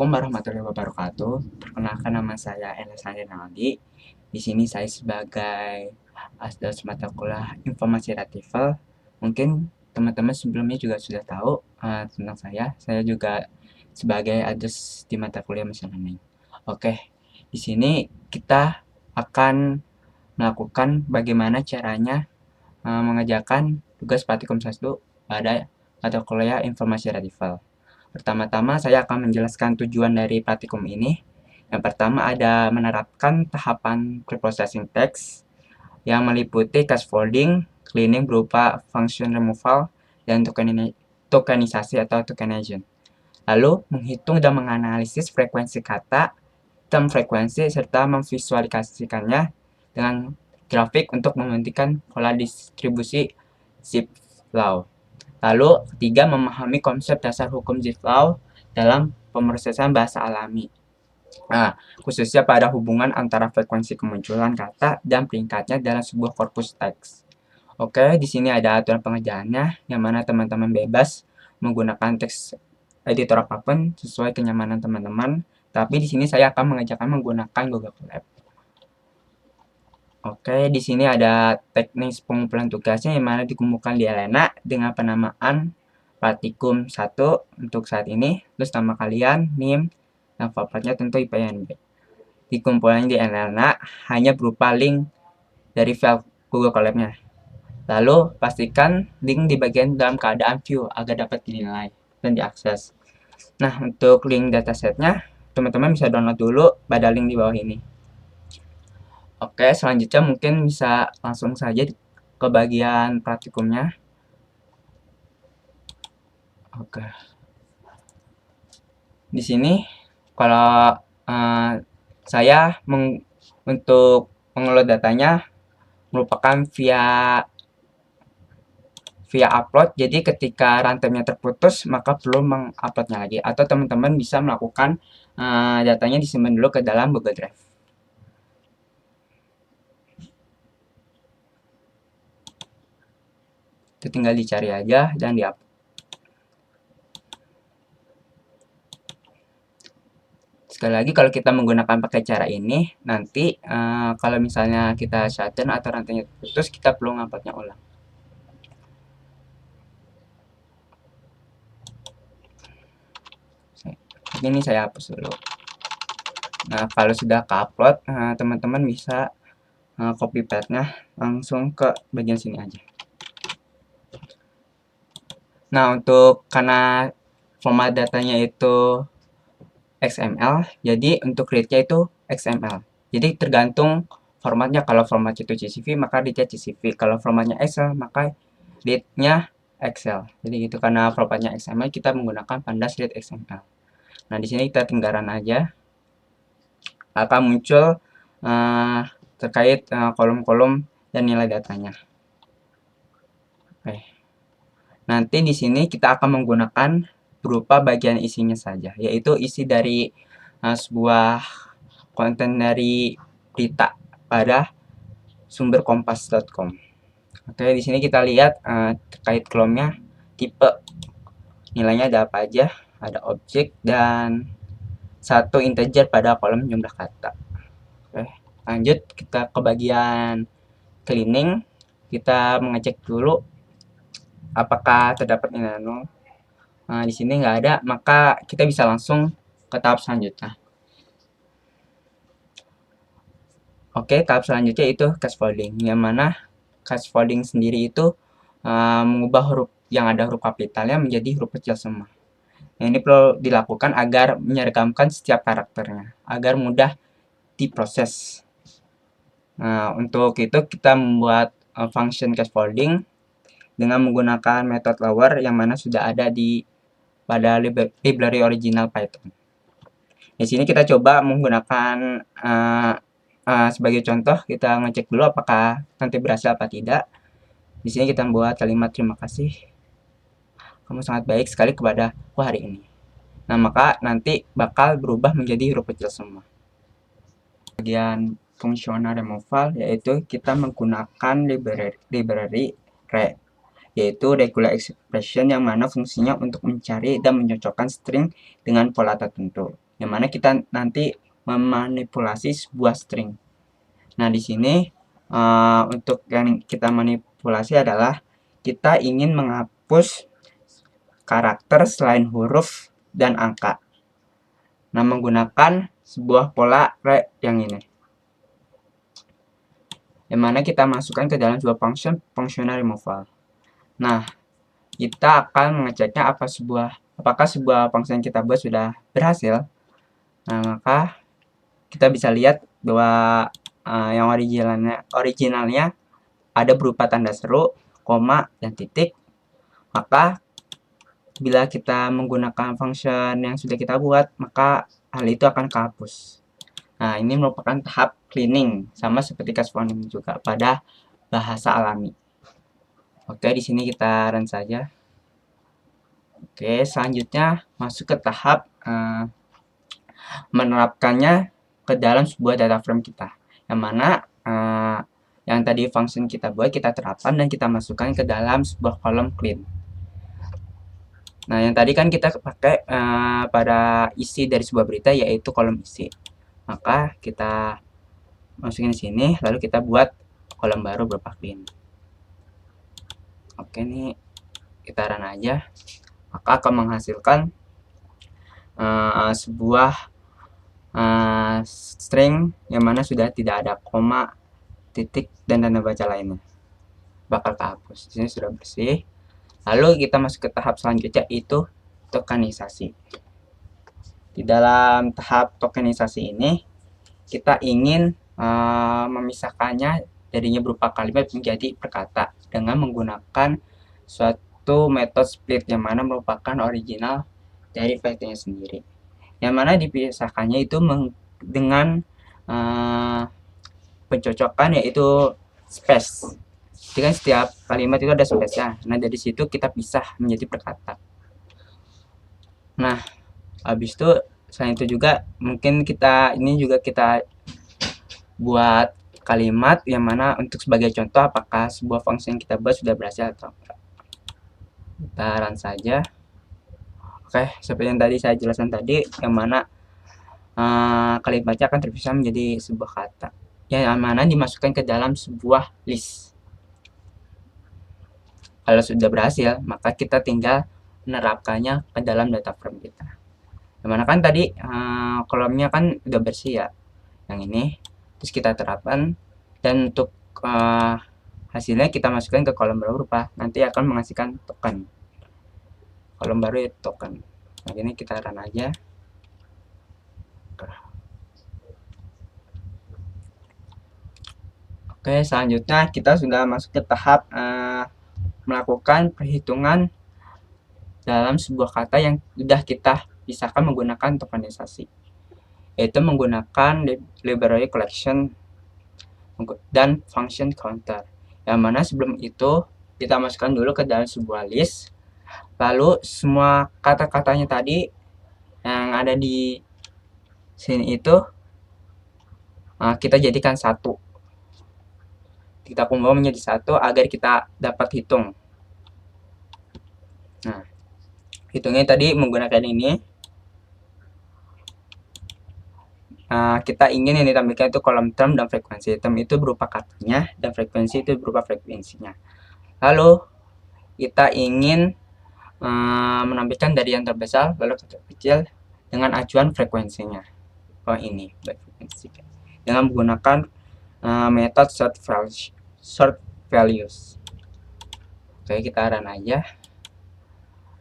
Assalamualaikum warahmatullahi wabarakatuh. Perkenalkan nama saya Enes Rinaldi. Di sini saya sebagai asdos mata kuliah Informasi Ratifel. Mungkin teman-teman sebelumnya juga sudah tahu tentang saya. Saya juga sebagai asdos di mata kuliah Mesin Learning. Oke, di sini kita akan melakukan bagaimana caranya mengerjakan tugas praktikum 1 pada mata kuliah Informasi Ratifel. Pertama-tama saya akan menjelaskan tujuan dari praktikum ini. Yang pertama ada menerapkan tahapan preprocessing text yang meliputi scaffolding, cleaning berupa function removal, dan tokenisasi atau tokenization. Lalu menghitung dan menganalisis frekuensi kata, term frekuensi, serta memvisualisasikannya dengan grafik untuk membuktikan pola distribusi zip law. Lalu ketiga, memahami konsep dasar hukum Zipf-Law dalam pemrosesan bahasa alami. Nah, khususnya pada hubungan antara frekuensi kemunculan kata dan peringkatnya dalam sebuah korpus teks. Oke, di sini ada aturan pengerjaannya, yang mana teman-teman bebas menggunakan teks editor apapun sesuai kenyamanan teman-teman. Tapi di sini saya akan mengerjakan menggunakan Google Colab. Oke, di sini ada teknis pengumpulan tugasnya yang mana dikumpulkan di Elena dengan penamaan praktikum 1 untuk saat ini, terus nama kalian, NIM, dan favoritnya tentu IPNB. Dikumpulkan di Elena hanya berupa link dari file Google Colab-nya. Lalu pastikan link di bagian dalam keadaan view agar dapat dinilai dan diakses. Nah, untuk link datasetnya, teman-teman bisa download dulu pada link di bawah ini. Oke, selanjutnya mungkin bisa langsung saja ke bagian praktikumnya. Oke. Di sini kalau saya untuk mengelola datanya merupakan via upload. Jadi ketika rantainya terputus maka perlu menguploadnya lagi, atau teman-teman bisa melakukan datanya disimpan dulu ke dalam Google Drive. Itu tinggal dicari aja dan diupload. Sekali lagi, kalau kita menggunakan pakai cara ini, nanti kalau misalnya kita shutdown atau rantainya putus, kita perlu nguploadnya ulang. Ini saya hapus dulu. Nah, kalau sudah ke-upload, teman-teman bisa copy paste-nya langsung ke bagian sini aja. Nah, karena format datanya itu XML, jadi untuk read-nya itu XML. Jadi tergantung formatnya. Kalau formatnya itu CSV, maka read-nya CSV. Kalau formatnya Excel, maka read-nya Excel. Jadi gitu, karena formatnya XML, kita menggunakan pandas read XML. Nah, di sini kita tinggalkan aja. Akan muncul terkait kolom-kolom dan nilai datanya. Oke. Nanti di sini kita akan menggunakan berupa bagian isinya saja, yaitu isi dari sebuah konten dari berita pada sumber kompas.com. Oke, di sini kita lihat terkait kolomnya, tipe nilainya ada apa aja, ada objek dan satu integer pada kolom jumlah kata. Oke, lanjut kita ke bagian cleaning. Kita mengecek dulu apakah terdapat nilai 0. Nah, di sini nggak ada, maka kita bisa langsung ke tahap selanjutnya. Oke, tahap selanjutnya itu scaffolding, yang mana scaffolding sendiri itu mengubah huruf yang ada huruf kapitalnya menjadi huruf kecil semua. Nah, ini perlu dilakukan agar menyergamkan setiap karakternya, agar mudah diproses. Nah, untuk itu kita membuat function scaffolding dengan menggunakan metode lower yang mana sudah ada pada library original Python. Di sini kita coba menggunakan sebagai contoh, kita ngecek dulu apakah nanti berhasil apa tidak. Di sini kita membuat kalimat terima kasih, kamu sangat baik sekali kepadaku hari ini. Nah, maka nanti bakal berubah menjadi huruf kecil semua. Bagian fungsional removal, yaitu kita menggunakan library re, yaitu regular expression, yang mana fungsinya untuk mencari dan mencocokkan string dengan pola tertentu. yang mana kita nanti memanipulasi sebuah string. Nah, di sini untuk yang kita manipulasi adalah kita ingin menghapus karakter selain huruf dan angka. Nah, menggunakan sebuah pola yang ini, yang mana kita masukkan ke dalam sebuah function functional removal. Nah, kita akan mengeceknya apakah sebuah function yang kita buat sudah berhasil. Nah, maka kita bisa lihat bahwa yang originalnya ada berupa tanda seru, koma, dan titik. Maka bila kita menggunakan function yang sudah kita buat, maka hal itu akan kehapus. Nah, ini merupakan tahap cleaning, sama seperti case founding juga pada bahasa alami. Oke, di sini kita run saja. Oke, selanjutnya masuk ke tahap menerapkannya ke dalam sebuah data frame kita, yang mana yang tadi function kita buat kita terapkan dan kita masukkan ke dalam sebuah kolom clean. Nah, yang tadi kan kita pakai pada isi dari sebuah berita, yaitu kolom isi. Maka kita masukin di sini, lalu kita buat kolom baru berupa clean. Oke, nih kita run aja. Maka akan menghasilkan sebuah string yang mana sudah tidak ada koma, titik, dan tanda baca lainnya. Bakal kehapus. Di sini sudah bersih. Lalu kita masuk ke tahap selanjutnya, yaitu tokenisasi. Di dalam tahap tokenisasi ini, kita ingin memisahkannya darinya berupa kalimat menjadi perkata dengan menggunakan suatu metode split yang mana merupakan original dari file-nya sendiri. Yang mana dipisahkannya itu dengan pencocokan, yaitu space. Jadi kan setiap kalimat itu ada space-nya. Nah, dari situ kita pisah menjadi perkata. Nah, habis itu selain itu juga mungkin kita buat kalimat yang mana untuk sebagai contoh apakah sebuah function yang kita buat sudah berhasil atau enggak. Kita run saja. Oke, seperti yang tadi saya jelaskan tadi, yang mana kalimatnya akan terpisah menjadi sebuah kata yang mana dimasukkan ke dalam sebuah list. Kalau sudah berhasil, maka kita tinggal menerapkannya ke dalam data frame kita. Yang mana kan tadi kolomnya kan udah bersih ya, yang ini. Terus kita terapkan, dan untuk hasilnya kita masukkan ke kolom baru berupa nanti akan menghasilkan token. Kolom baru itu token. Nah, ini kita run aja. Oke, selanjutnya kita sudah masuk ke tahap melakukan perhitungan dalam sebuah kata yang sudah kita pisahkan menggunakan tokenisasi, yaitu menggunakan library collection dan function counter, yang mana sebelum itu kita masukkan dulu ke dalam sebuah list, lalu semua kata-katanya tadi yang ada di sini itu kita jadikan satu, kita kumpul menjadi satu agar kita dapat hitung. Nah, hitungnya tadi menggunakan ini. Kita ingin yang ditampilkan itu kolom term dan frekuensi. Term itu berupa katanya dan frekuensi itu berupa frekuensinya. Lalu kita ingin menampilkan dari yang terbesar lalu ke terkecil dengan acuan frekuensinya. Oh, ini frekuensi dengan menggunakan metode sort values. Oke, kita run aja,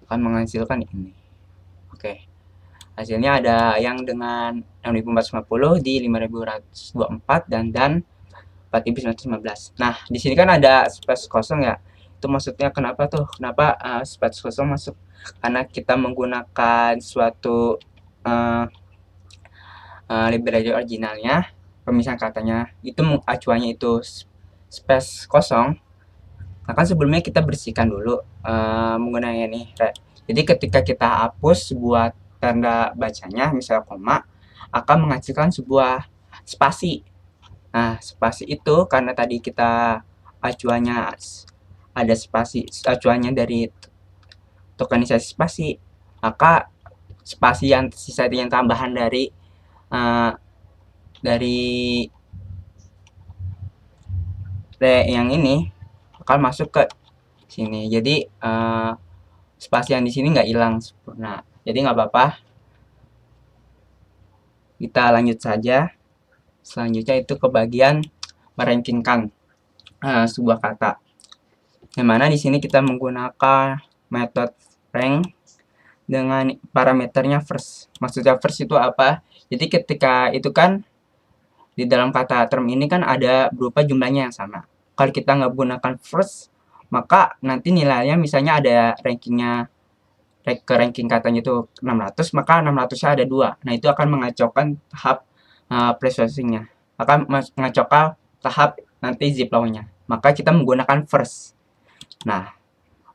akan menghasilkan ini. Oke, hasilnya ada yang dengan 6450 di 5124 dan 4915. Nah, di sini kan ada space kosong ya. Itu maksudnya kenapa tuh? Kenapa space kosong masuk? Karena kita menggunakan suatu library originalnya, pemisah katanya itu acuannya itu space kosong. Nah, kan sebelumnya kita bersihkan dulu menggunakan ini. Jadi ketika kita hapus sebuah tanda bacanya, misalnya koma, akan menghasilkan sebuah spasi. Nah, spasi itu karena tadi kita acuannya dari tokenisasi spasi, maka spasi yang sisa yang tambahan uh, dari yang ini akan masuk ke sini. Jadi spasi yang di sini nggak hilang sempurna. Jadi nggak apa-apa. Kita lanjut saja. Selanjutnya itu ke bagian merankingkan sebuah kata. Yang mana di sini kita menggunakan metode rank dengan parameternya first. Maksudnya first itu apa? Jadi ketika itu kan di dalam kata term ini kan ada berupa jumlahnya yang sama. Kalau kita nggak gunakan first, maka nanti nilainya misalnya ada rankingnya ke ranking katanya itu 600, maka 600-nya ada 2. Nah, itu akan mengacaukan tahap processing-nya. Akan mengacaukan tahap nanti zip law-nya. Maka kita menggunakan first. Nah,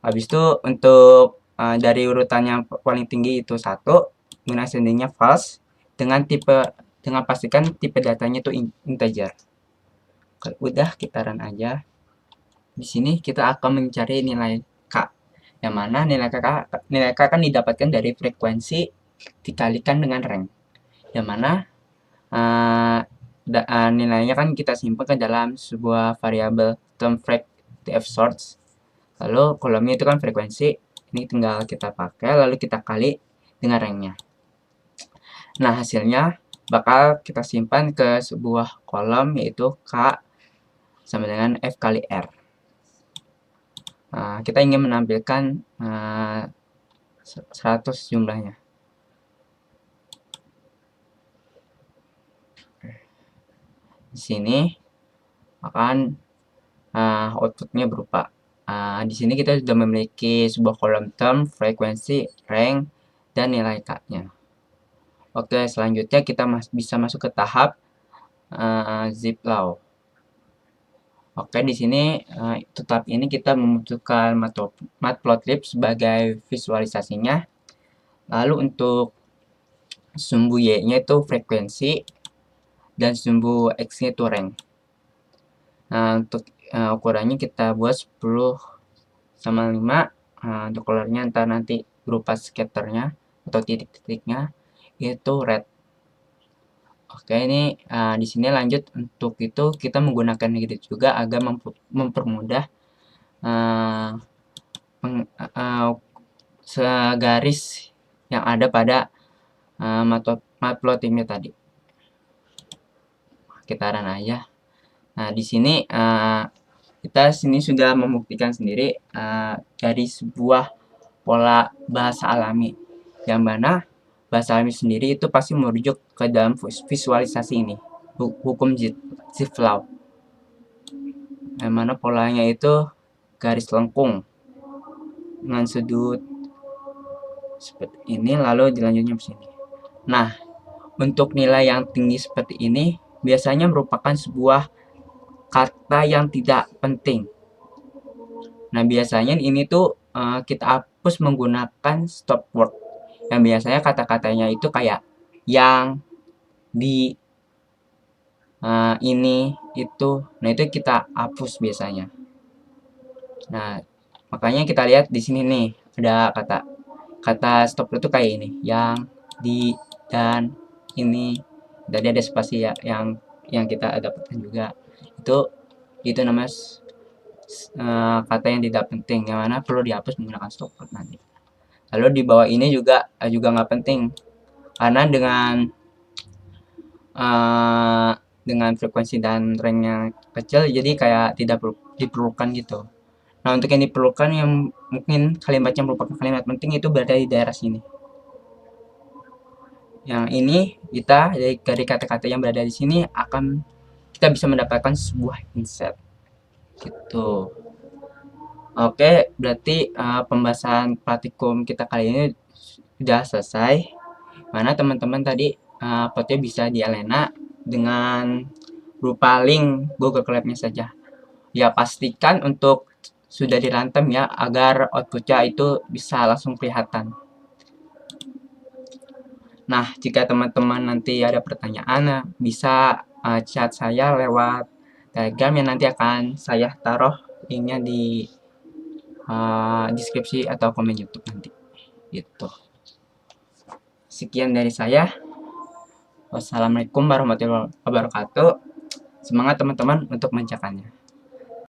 habis itu untuk dari urutan yang paling tinggi itu 1, guna ascending-nya false dengan pastikan tipe datanya itu integer. Udah kita run aja. Di sini kita akan mencari nilai K. Yang mana nilai K kan didapatkan dari frekuensi dikalikan dengan rank. Yang mana nilainya kan kita simpan ke dalam sebuah variabel term frac tf source. Lalu kolomnya itu kan frekuensi, ini tinggal kita pakai lalu kita kali dengan ranknya. Nah, hasilnya bakal kita simpan ke sebuah kolom yaitu K sama dengan F kali R. Kita ingin menampilkan 100 jumlahnya. Di sini akan outputnya berupa di sini kita sudah memiliki sebuah kolom term, frekuensi, rank, dan nilai K-nya. Oke, selanjutnya kita bisa masuk ke tahap zip law. Oke, di sini tahap ini kita membutuhkan matplotlib sebagai visualisasinya. Lalu untuk sumbu Y-nya itu frekuensi dan sumbu X-nya itu rank. Nah, untuk ukurannya kita buat 10 sama 5. Untuk colornya ntar nanti berupa scatternya atau titik-titiknya itu red. Oke, ini di sini lanjut untuk itu kita menggunakan negatif juga agar mempermudah segaris yang ada pada matplotlibnya tadi. Kita run aja. Nah, di sini kita sudah membuktikan sendiri dari sebuah pola bahasa alami, yang mana bahasa alami sendiri itu pasti merujuk ke dalam visualisasi ini, hukum zip law, yang mana polanya itu garis lengkung dengan sudut seperti ini, lalu dilanjutnya ke sini. Nah, untuk nilai yang tinggi seperti ini biasanya merupakan sebuah kata yang tidak penting. Nah, biasanya ini tuh kita hapus menggunakan stop word. Yang biasanya kata-katanya itu kayak yang, di, ini, itu. Nah, itu kita hapus biasanya. Nah, makanya kita lihat di sini nih ada kata stop word itu kayak ini, yang, di, dan, ini. Tadi ada spasi ya yang kita dapatkan juga. Itu namanya kata yang tidak penting, yang mana perlu dihapus menggunakan stop word nanti. Lalu di bawah ini juga nggak penting, karena dengan frekuensi dan ranknya kecil, jadi kayak tidak diperlukan gitu. Nah, untuk yang diperlukan yang mungkin kalimatnya merupakan kalimat penting itu berada di daerah sini. Yang ini kita dari kata-kata yang berada di sini kita bisa mendapatkan sebuah insight gitu. Oke, berarti pembahasan praktikum kita kali ini sudah selesai. Mana teman-teman tadi potnya bisa di Elena dengan berupa link Google Colab-nya saja. Ya, pastikan untuk sudah dirantem ya, agar outputnya itu bisa langsung kelihatan. Nah, jika teman-teman nanti ada pertanyaan, bisa chat saya lewat Telegram yang nanti akan saya taruh linknya di deskripsi atau komen YouTube nanti. Gitu. Sekian dari saya. Wassalamualaikum warahmatullahi wabarakatuh. Semangat teman-teman untuk mengerjakannya.